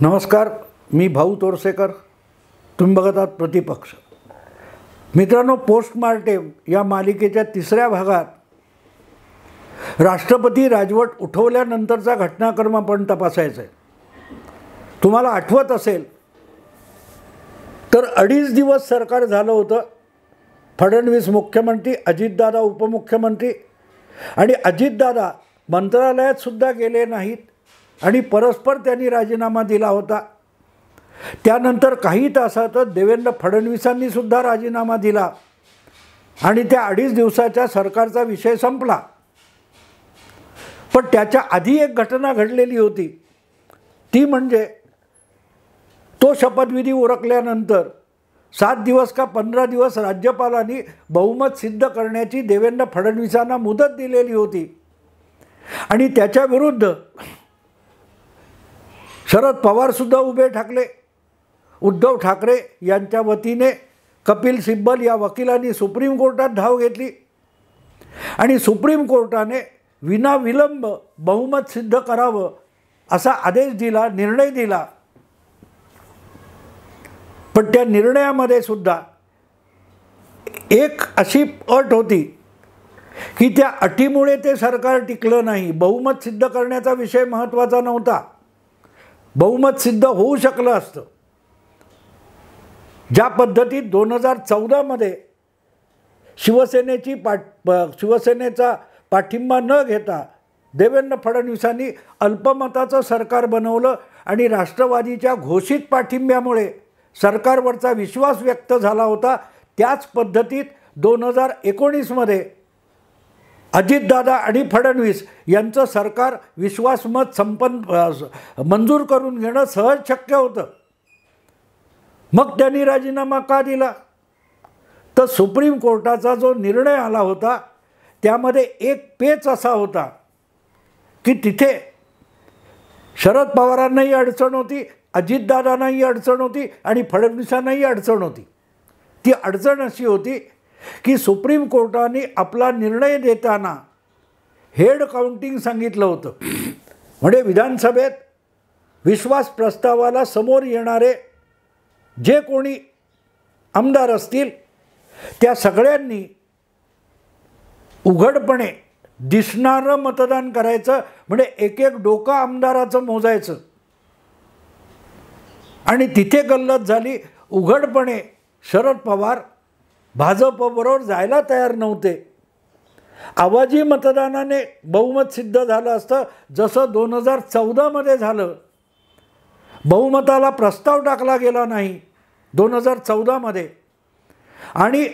नमस्कार, मी भाऊ तोरसेकर. तुम्ही बघत आहात प्रतिपक्ष. मित्रांनो, पोस्टमार्टेम या मालिकेच्या तिसऱ्या भागात राष्ट्रपती राजवट उठवल्यानंतरचा घटनाक्रम आपण तपासायचा आहे. तुम्हाला आठवत असेल तर 2.5 दिवस सरकार झालं होतं. फडणवीस मुख्यमंत्री, अजितदादा उपमुख्यमंत्री, आणि अजितदादा मंत्रालयात सुद्धा गेले नाहीत आणि परस्पर त्यांनी राजीनामा दिला होता. त्यानंतर काही तासातच देवेंद्र फडणवीसांनी सुद्धा राजीनामा दिला आणि त्या 2.5 दिवसाच्या सरकारचा विषय संपला. पण त्याच्या आधी एक घटना घडलेली होती. ती म्हणजे तो शपथविधी उरकल्यानंतर 7 दिवस का 15 दिवस राज्यपालांनी बहुमत सिद्ध करण्याची देवेंद्र फडणवीसांना मुदत दिलेली होती आणि त्याच्या विरुद्ध शरद पवारसुद्धा उभे ठाकले. उद्धव ठाकरे यांच्या वतीने कपिल सिब्बल या वकिलांनी सुप्रीम कोर्टात धाव घेतली आणि सुप्रीम कोर्टाने विनाविलंब बहुमत सिद्ध करावं असा आदेश दिला, निर्णय दिला. पण त्या निर्णयामध्ये सुद्धा एक अशी अट होती की त्या अटीमुळे ते सरकार टिकलं नाही. बहुमत सिद्ध करण्याचा विषय महत्त्वाचा नव्हता. बहुमत सिद्ध होऊ शकलं असतं. ज्या पद्धतीत 2014 शिवसेनेचा पाठिंबा न घेता देवेंद्र फडणवीसांनी अल्पमताचं सरकार बनवलं आणि राष्ट्रवादीच्या घोषित पाठिंब्यामुळे सरकारवरचा विश्वास व्यक्त झाला होता. त्याच पद्धतीत 2019 अजितदादा आणि फडणवीस यांचं सरकार विश्वासमत मंजूर करून घेणं सहज शक्य होतं. मग त्यांनी राजीनामा का दिला? तर सुप्रीम कोर्टाचा जो निर्णय आला होता त्यामध्ये एक पेच असा होता की तिथे शरद पवारांनाही अडचण होती, अजितदादांनाही अडचण होती आणि फडणवीसांनाही अडचण होती. ती अडचण अशी होती की सुप्रीम कोर्टाने आपला निर्णय देताना हेड काउंटिंग सांगितलं होतं. म्हणजे विधानसभेत विश्वास प्रस्तावाला समोर येणारे जे कोणी आमदार असतील त्या सगळ्यांनी उघडपणे दिसणारं मतदान करायचं. म्हणजे एक एक डोकं आमदाराचं मोजायचं आणि तिथे गल्लत झाली. उघडपणे शरद पवार भाजपबरोबर जायला तयार नव्हते. आवाजी मतदानाने बहुमत सिद्ध झालं असतं, जसं 2014 झालं. बहुमताला प्रस्ताव टाकला गेला नाही 2014 आणि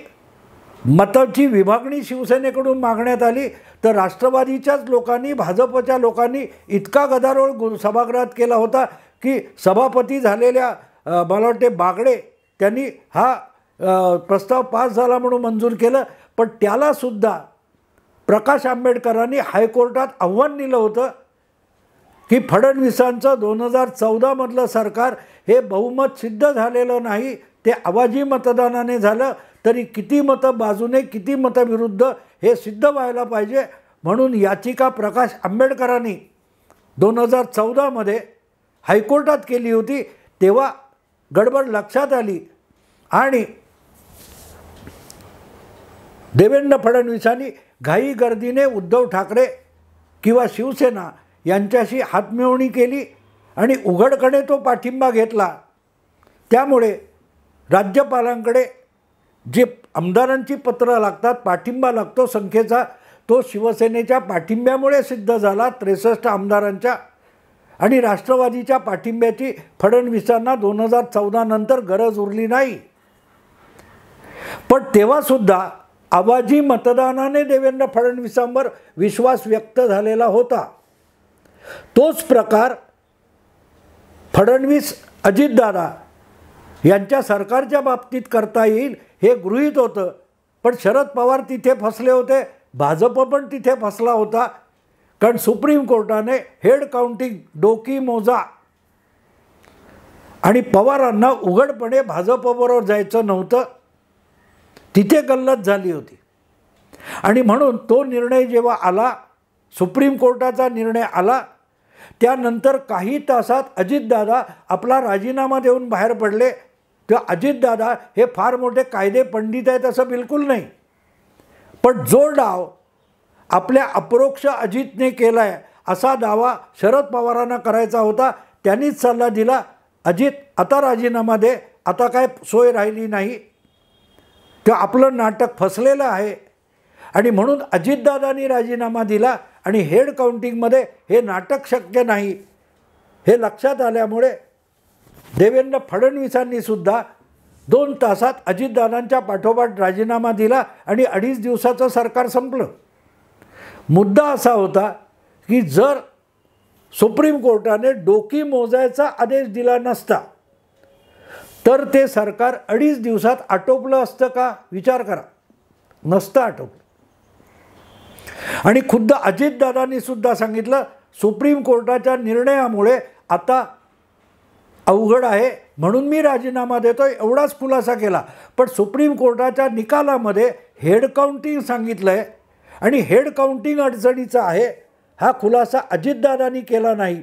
मताची विभागणी शिवसेनेकडून मागण्यात आली. तर राष्ट्रवादीच्याच लोकांनी, भाजपच्या लोकांनी इतका गदारोळ सभागृहात केला होता की सभापती झालेल्या मला वाटते बागडे त्यांनी हा प्रस्ताव पास झाला म्हणून मंजूर केलं. पण त्यालासुद्धा प्रकाश आंबेडकरांनी हायकोर्टात आव्हान दिलं होतं की फडणवीसांचं 2014 सरकार हे बहुमत सिद्ध झालेलं नाही, ते आवाजी मतदानाने झालं. तरी किती मतं बाजूने किती मतं विरुद्ध हे सिद्ध व्हायला पाहिजे. म्हणून याचिका प्रकाश आंबेडकरांनी 2014 हायकोर्टात केली होती. तेव्हा गडबड लक्षात आली आणि देवेंद्र फडणवीसांनी घाईगर्दीने उद्धव ठाकरे किंवा शिवसेना यांच्याशी हातमिळवणी केली आणि उघडपणे तो पाठिंबा घेतला. त्यामुळे राज्यपालांकडे जे आमदारांची पत्रं लागतात, पाठिंबा लागतो संख्येचा, तो शिवसेनेच्या पाठिंब्यामुळे सिद्ध झाला 63 आमदारांच्या. आणि राष्ट्रवादीच्या पाठिंब्याची फडणवीसांना 2014 नंतर गरज उरली नाही. पण तेव्हासुद्धा आवाजी मतदानाने देवेंद्र फडणवीसांवर विश्वास व्यक्त झालेला होता. तोच प्रकार फडणवीस, अजितदादा यांच्या सरकारच्या बाबतीत करता येईल हे गृहीत होतं. पण शरद पवार तिथे फसले होते, भाजप पण तिथे फसला होता. कारण सुप्रीम कोर्टाने हेड काउंटिंग, डोकी मोजा, आणि पवारांना उघडपणे भाजपबरोबर जायचं नव्हतं. तिथे गल्लत झाली होती. आणि म्हणून तो निर्णय जेव्हा आला, सुप्रीम कोर्टाचा निर्णय आला त्यानंतर काही तासात अजितदादा आपला राजीनामा देऊन बाहेर पडले. तेव्हा अजितदादा हे फार मोठे कायदे पंडित आहेत असं बिलकुल नाही, पण जो डाव आपल्या अपरोक्ष अजितने केला आहे असा दावा शरद पवारांना करायचा होता. त्यांनीच सल्ला दिला, अजित आता राजीनामा दे, आता काय सोय राहिली नाही. तेव्हा आपलं नाटक फसलेलं आहे आणि म्हणून अजितदादांनी राजीनामा दिला आणि हेड काउंटिंगमध्ये हे नाटक शक्य नाही हे लक्षात आल्यामुळे देवेंद्र फडणवीसांनी सुद्धा 2 तासात अजितदादांच्या पाठोपाठ राजीनामा दिला आणि 2.5 दिवसाचं सरकार संपलं. मुद्दा असा होता की जर सुप्रीम कोर्टाने डोकी मोजायचा आदेश दिला नसता तर ते सरकार 2.5 दिवसात आटोपलं असतं का? विचार करा, नसतं आटोपलं. आणि खुद्द अजितदादांनी सुद्धा सांगितलं सुप्रीम कोर्टाच्या निर्णयामुळे आता अवघड आहे म्हणून मी राजीनामा देतोय, एवढाच खुलासा केला. पण सुप्रीम कोर्टाच्या निकालामध्ये हेड काउंटिंग सांगितलं आहे आणि हेड काउंटिंग अडचणीचं आहे हा खुलासा अजितदादांनी केला नाही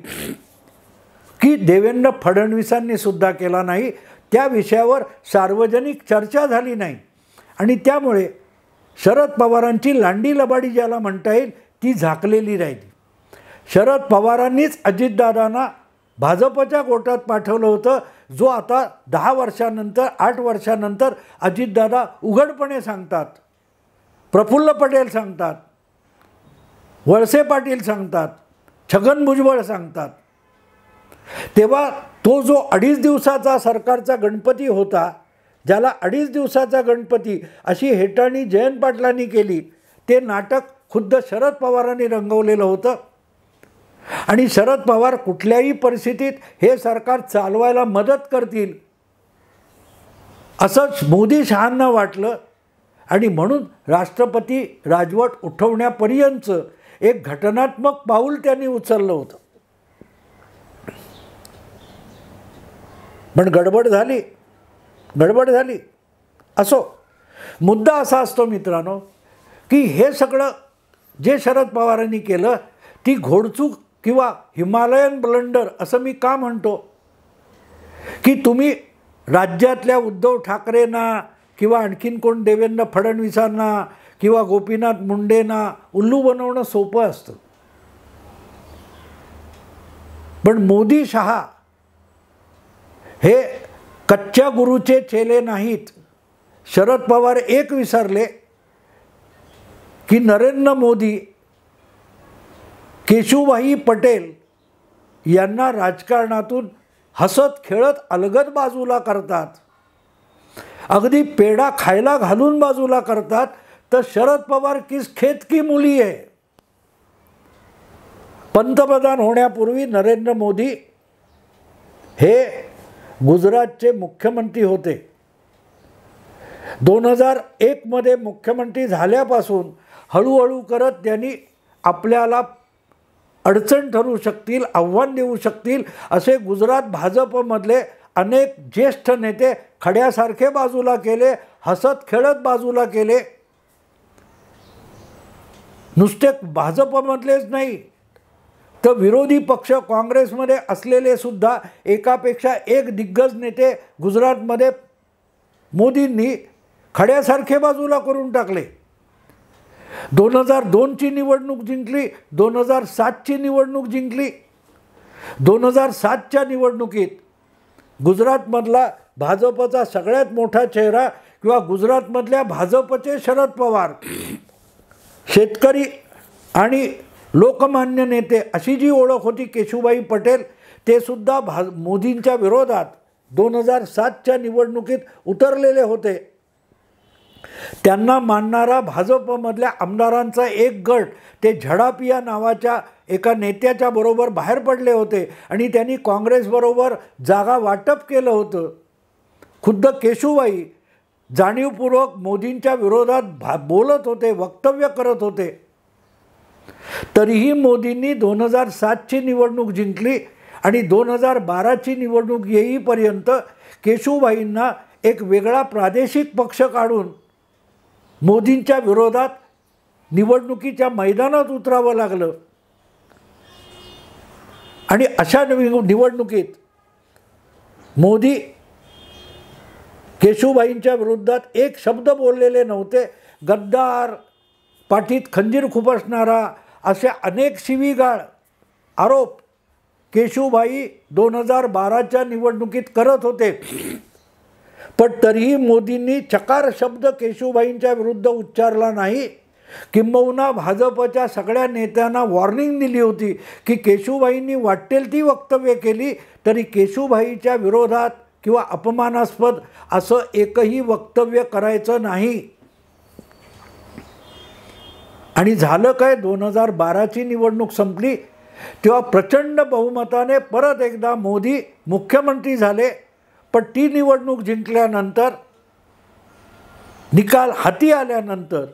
की देवेंद्र फडणवीसांनी सुद्धा केला नाही. त्या विषयावर सार्वजनिक चर्चा झाली नाही आणि त्यामुळे शरद पवारांची लांडी लबाडी ज्याला म्हणता येईल ती झाकलेली राहिली. शरद पवारांनीच अजितदादांना भाजपच्या गोटात पाठवलं होतं, जो आता 10 वर्षानंतर 8 वर्षानंतर अजितदादा उघडपणे सांगतात, प्रफुल्ल पटेल सांगतात, वळसे पाटील सांगतात, छगन भुजबळ सांगतात. तेव्हा तो जो 2.5 दिवसाचा सरकारचा गणपती होता, ज्याला 2.5 दिवसाचा गणपती अशी हेटाळणी जयंत पाटलांनी केली, ते नाटक खुद्द शरद पवारांनी रंगवलेलं होतं. आणि शरद पवार कुठल्याही परिस्थितीत हे सरकार चालवायला मदत करतील असंच मोदी शहांना वाटलं आणि म्हणून राष्ट्रपती राजवट उठवण्यापर्यंत एक घटनात्मक पाऊल त्यांनी उचललं होतं. पण गडबड झाली. असो, मुद्दा असा असतो मित्रांनो की हे सगळं जे शरद पवारांनी केलं ती घोडचूक किंवा हिमालयन ब्लंडर असं मी का म्हणतो की तुम्ही राज्यातल्या उद्धव ठाकरेंना किंवा आणखीन कोण देवेंद्र फडणवीसांना किंवा गोपीनाथ मुंडेंना उल्लू बनवणं सोपं असतं, पण मोदी शहा हे कच्च्या गुरूचे चेले नाहीत. शरद पवार एक विसरले की नरेंद्र मोदी केशुभाई पटेल यांना राजकारणातून हसत खेळत अलगद बाजूला करतात, अगदी पेढा खायला घालून बाजूला करतात. तर शरद पवार किस खेत की मुली आहे. पंतप्रधान होण्यापूर्वी नरेंद्र मोदी हे गुजरातचे मुख्यमंत्री होते. 2001 मध्ये मुख्यमंत्री झाल्यापासून हळूहळू करत त्यांनी आपल्याला अडचण ठरू शकतील, आव्हान देऊ शकतील असे गुजरात भाजपमधले अनेक ज्येष्ठ नेते खड्यासारखे बाजूला केले, हसत खेळत बाजूला केले. नुसते भाजपमधलेच नाही तर विरोधी पक्ष काँग्रेसमध्ये असलेले सुद्धा एकापेक्षा एक दिग्गज नेते गुजरातमध्ये मोदींनी खड्यासारखे बाजूला करून टाकले. 2002ची निवडणूक जिंकली, 2007ची निवडणूक जिंकली. 2007च्या निवडणुकीत गुजरातमधला भाजपचा सगळ्यात मोठा चेहरा किंवा गुजरातमधल्या भाजपचे शरद पवार, शेतकरी आणि लोकमान्य नेते अशी जी ओळख होती केशुभाई पटेल, ते सुद्धा मोदींच्या विरोधात 2007च्या निवडणुकीत उतरलेले होते. त्यांना मानणारा भाजपमधल्या आमदारांचा एक गट ते झडापिया नावाच्या एका नेत्याच्या बरोबर बाहेर पडले होते आणि त्यांनी काँग्रेसबरोबर जागा वाटप केलं होतं. खुद्द केशुभाई जाणीवपूर्वक मोदींच्या विरोधात बोलत होते, वक्तव्य करत होते. तरीही मोदींनी 2007ची निवडणूक जिंकली आणि 2012ची निवडणूक येईपर्यंत केशुभाईंना एक वेगळा प्रादेशिक पक्ष काढून मोदींच्या विरोधात निवडणुकीच्या मैदानात उतरावं लागलं. आणि अशा निवडणुकीत मोदी केशूबाईंच्या विरोधात एक शब्द बोललेले नव्हते. गद्दार, पाठीत खंजीर खुपसणारा असे अनेक शिवीगाळ आरोप केशूबाई 2012च्या निवडणुकीत करत होते. पण तरीही मोदींनी चकार शब्द केशूबाईंच्या विरुद्ध उच्चारला नाही. किंबहुना भाजपच्या सगळ्या नेत्यांना वॉर्निंग दिली होती की केशूबाईंनी वाटेल ती वक्तव्य केली तरी केशूबाईच्या विरोधात किंवा अपमानास्पद असं एकही वक्तव्य करायचं नाही. आणि झालं काय, 2012ची निवडणूक संपली तेव्हा प्रचंड बहुमताने परत एकदा मोदी मुख्यमंत्री झाले. पण ती निवडणूक जिंकल्यानंतर, निकाल हाती आल्यानंतर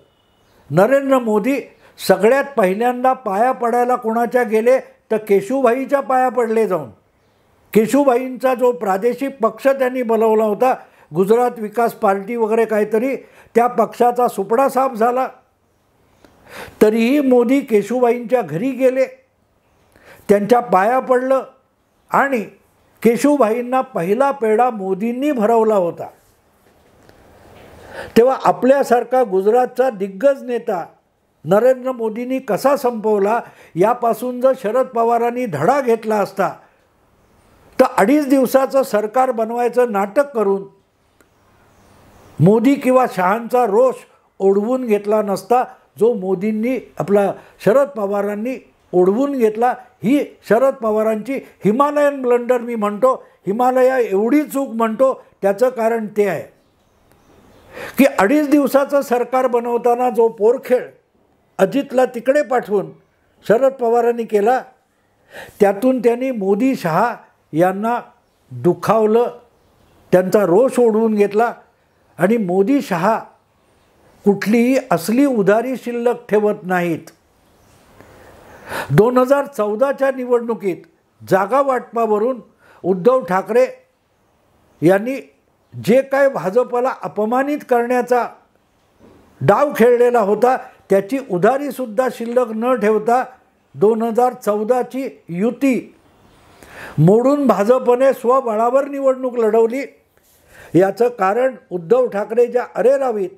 नरेंद्र मोदी सगळ्यात पहिल्यांदा पाया पडायला कोणाच्या गेले तर केशूबाईच्या पाया पडले जाऊन. केशूबाईंचा जो प्रादेशिक पक्ष त्यांनी बनवला होता, गुजरात विकास पार्टी वगैरे काहीतरी, त्या पक्षाचा सुपडा साफ झाला. तरीही मोदी केशूबाईंच्या घरी गेले, त्यांच्या पाया पडलं आणि केशूबाईंना पहिला पेढा मोदींनी भरवला होता. तेव्हा आपल्यासारखा गुजरातचा दिग्गज नेता नरेंद्र मोदींनी कसा संपवला यापासून जर शरद पवारांनी धडा घेतला असता तर 2.5 दिवसाचं सरकार बनवायचं नाटक करून मोदी किंवा शहांचा रोष ओढवून घेतला नसता जो मोदींनी आपला शरद पवारांनी ओढवून घेतला. ही शरद पवारांची हिमालयन ब्लंडर मी म्हणतो, हिमालया एवढी चूक म्हणतो. त्याचं कारण ते आहे की 2.5 दिवसाचं सरकार बनवताना जो पोरखेळ अजितला तिकडे पाठवून शरद पवारांनी केला, त्यातून त्यांनी मोदी शहा यांना दुखावलं, त्यांचा रोष ओढवून घेतला. आणि मोदी शहा कुठलीही असली उधारी शिल्लक ठेवत नाहीत. 2014च्या निवडणुकीत जागा वाटपावरून उद्धव ठाकरे यांनी जे काय भाजपला अपमानित करण्याचा डाव खेळलेला होता त्याची उधारीसुद्धा शिल्लक न ठेवता 2014ची युती मोडून भाजपने स्वबळावर निवडणूक लढवली. याचं कारण उद्धव ठाकरे ज्या अरेरावीत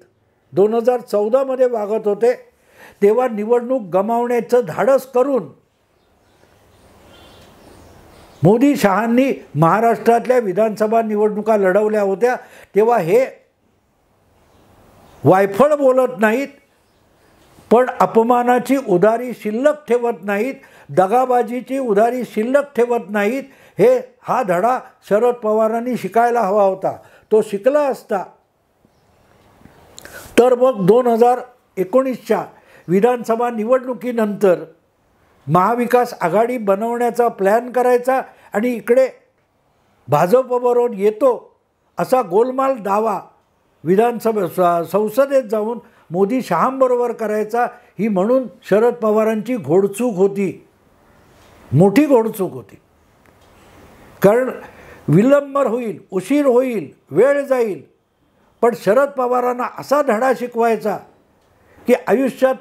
2014मध्ये वागत होते तेव्हा निवडणूक गमावण्याचं धाडस करून मोदी शहांनी महाराष्ट्रातल्या विधानसभा निवडणुका लढवल्या होत्या. तेव्हा हे वायफळ बोलत नाहीत, पण अपमानाची उधारी शिल्लक ठेवत नाहीत, दगाबाजीची उधारी शिल्लक ठेवत नाहीत. हा धडा शरद पवारांनी शिकायला हवा होता. तो शिकला असता तर मग 2019च्या विधानसभा निवडणुकीनंतर महाविकास आघाडी बनवण्याचा प्लॅन करायचा आणि इकडे भाजपबरोबर येतो असा गोलमाल दावा संसदेत जाऊन मोदी शहांबरोबर करायचा. ही म्हणून शरद पवारांची घोडचूक होती, मोठी घोडचूक होती. कारण विलंब होईल, उशीर होईल, वेळ जाईल, पण शरद पवारांना असा धडा शिकवायचा की आयुष्यात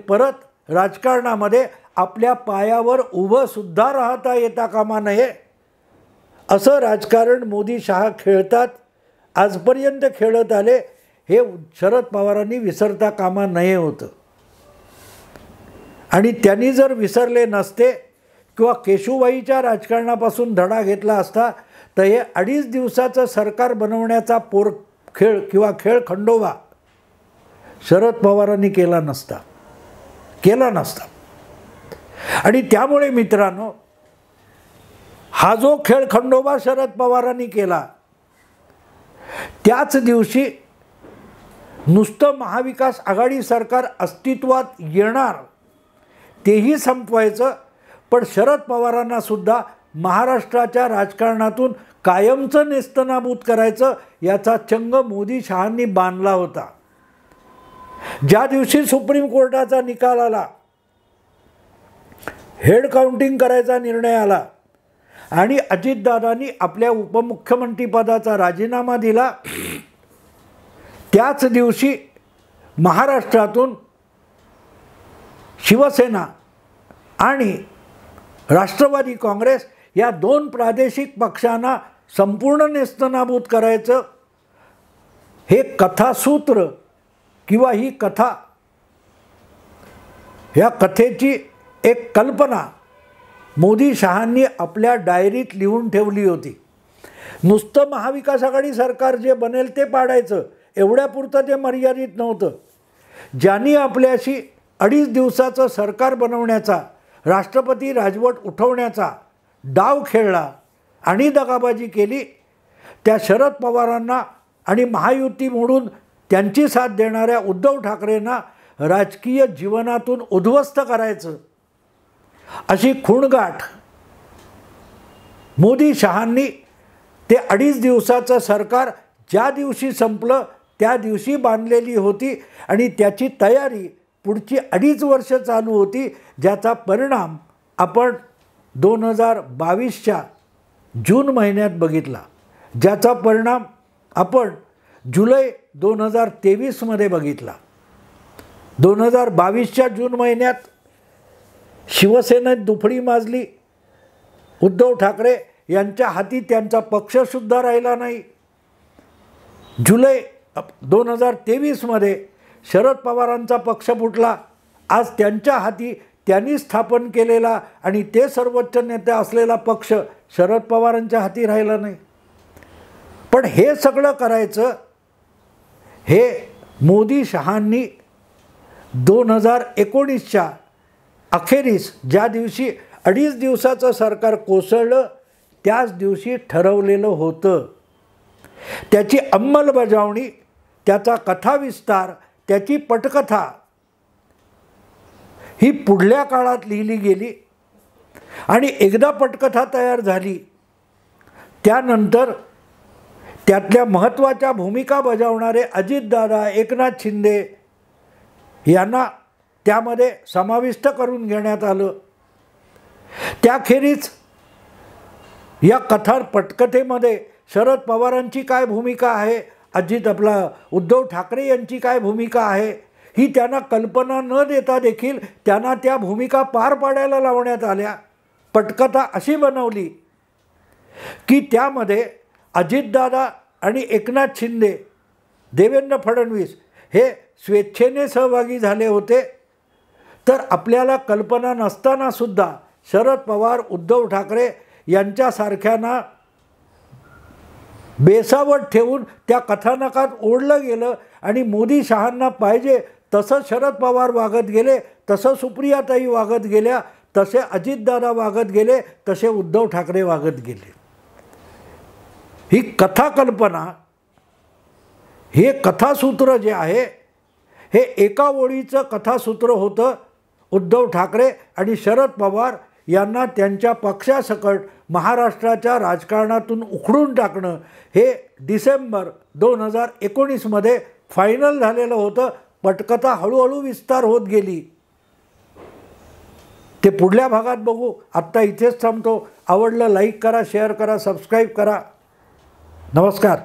परत राजकारणामध्ये आपल्या पायावर उभं सुद्धा राहता येता कामा नये. असं राजकारण मोदी शहा खेळतात, आजपर्यंत खेळत आले. हे शरद पवारांनी विसरता कामा नये होतं. आणि त्यांनी जर विसरले नसते किंवा केशूबाईच्या राजकारणापासून धडा घेतला असता तर हे 2.5 दिवसाचं सरकार बनवण्याचा खेळ खंडोबा शरद पवारांनी केला नसता. आणि त्यामुळे मित्रांनो, हा जो खेळ खंडोबा शरद पवारांनी केला त्याच दिवशी नुसतं महाविकास आघाडी सरकार अस्तित्वात येणार तेही संपवायचं, पण शरद पवारांना सुद्धा महाराष्ट्राच्या राजकारणातून कायमचं नेस्तनाबूत करायचं याचा चंग मोदी शहांनी बांधला होता. ज्या दिवशी सुप्रीम कोर्टाचा निकाल आला, हेड काउंटिंग करायचा निर्णय आला आणि अजितदादांनी आपल्या उपमुख्यमंत्रीपदाचा राजीनामा दिला, त्याच दिवशी महाराष्ट्रातून शिवसेना आणि राष्ट्रवादी काँग्रेस या दोन प्रादेशिक पक्षांना संपूर्ण नेस्तनाबूत करायचं हे कथासूत्र किंवा ही कथा, या कथेची एक कल्पना मोदी शहांनी आपल्या डायरीत लिहून ठेवली होती. नुसतं महाविकास आघाडी सरकार जे बनेल ते पाडायचं एवढ्यापुरतं ते मर्यादित नव्हतं. ज्यांनी आपल्याशी 2.5 दिवसाचं सरकार बनवण्याचा, राष्ट्रपती राजवट उठवण्याचा डाव खेळला आणि दगाबाजी केली, त्या शरद पवारांना आणि महायुती मोडून त्यांची साथ देणाऱ्या उद्धव ठाकरेंना राजकीय जीवनातून उद्ध्वस्त करायचं अशी खूणगाठ मोदी शहांनी ते 2.5 दिवसाचं सरकार ज्या दिवशी संपलं त्या दिवशी बांधलेली होती आणि त्याची तयारी पुढची 2.5 वर्ष चालू होती, ज्याचा परिणाम आपण 2022च्या जून महिन्यात बघितला, ज्याचा परिणाम आपण जुलै 2023मध्ये बघितला. 2022च्या जून महिन्यात शिवसेनेत दुफडी माजली. उद्धव ठाकरे यांच्या हाती त्यांचा पक्षसुद्धा राहिला नाही. जुलै 2023मध्ये शरद पवारांचा पक्ष फुटला. आज त्यांच्या हाती त्यांनी स्थापन केलेला आणि ते सर्वोच्च नेते असलेला पक्ष शरद पवारांच्या हाती राहिला नाही. पण हे सगळं करायचं हे मोदी शहांनी 2019च्या अखेरीस ज्या दिवशी 2.5 दिवसाचं सरकार कोसळलं त्याच दिवशी ठरवलेलं होतं. त्याची अंमलबजावणी, त्याचा कथाविस्तार, त्याची पटकथा ही पुढल्या काळात लिहिली गेली आणि एकदा पटकथा तयार झाली त्यानंतर त्यातल्या महत्त्वाच्या भूमिका बजावणारे अजितदादा, एकनाथ शिंदे यांना त्यामध्ये समाविष्ट करून घेण्यात आलं. त्याखेरीज या पटकथेमध्ये शरद पवारांची काय भूमिका आहे, उद्धव ठाकरे यांची काय भूमिका आहे, ही त्यांना कल्पना न देता देखील त्यांना त्या भूमिका पार पाडायला लावण्यात आल्या. पटकथा अशी बनवली की त्यामध्ये अजितदादा आणि एकनाथ शिंदे, देवेंद्र फडणवीस हे स्वेच्छेने सहभागी झाले होते. तर आपल्याला कल्पना नसतानासुद्धा शरद पवार, उद्धव ठाकरे यांच्यासारख्यांना बेसावट ठेवून त्या कथानकात ओढलं गेलं आणि मोदी शहांना पाहिजे तसं शरद पवार वागत गेले, तसं सुप्रियाताई वागत गेल्या, तसे अजितदादा वागत गेले, तसे उद्धव ठाकरे वागत गेले. ही कथाकल्पना, हे कथासूत्र जे आहे हे एका ओळीचं कथासूत्र होतं. उद्धव ठाकरे आणि शरद पवार यांना त्यांच्या पक्षासकट महाराष्ट्राच्या राजकारणातून उखडून टाकणं हे डिसेंबर 2019मध्ये फायनल झालेलं होतं. पटकथा हळूहळू विस्तार होत गेली. ते पुढल्या भागात बघू. आत्ता इथेच थांबतो. आवडलं लाईक करा, शेअर करा, सबस्क्राईब करा. नमस्कार.